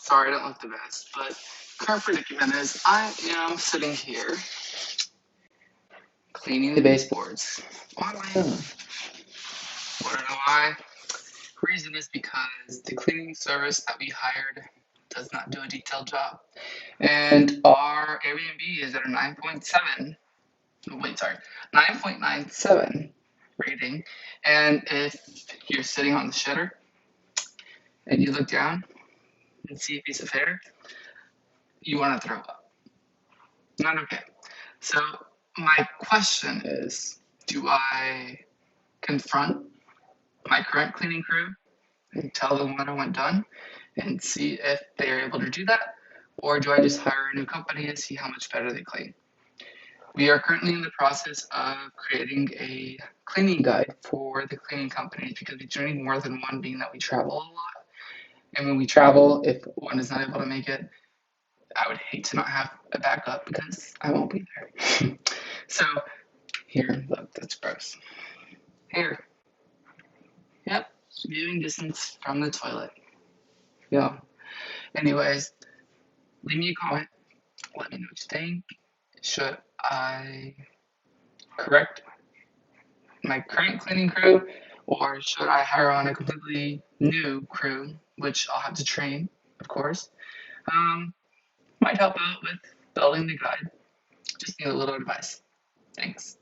Sorry, I don't look the best, but current predicament is I am sitting here cleaning the baseboards on my own. Want to know why? Reason is because the cleaning service that we hired does not do a detailed job. And our AirBNB is at a 9.7. Oh, wait, sorry, 9.97 rating. And if you're sitting on the shitter and you look down and see a piece of hair, you want to throw up. Not okay. So my question is, do I confront my current cleaning crew and tell them what I want done and see if they're able to do that? Or do I just hire a new company and see how much better they clean? We are currently in the process of creating a cleaning guide for the cleaning companies because we do need more than one, being that we travel a lot. And when we travel, if one is not able to make it, I would hate to not have a backup because I won't be there. So here, look, that's gross. Here. Yep, viewing distance from the toilet. Yeah. Anyways, leave me a comment. Let me know what you think. Should I correct my current cleaning crew, or should I hire on a completely new crew, which I'll have to train, of course? Might help out with building the guide. Just need a little advice. Thanks.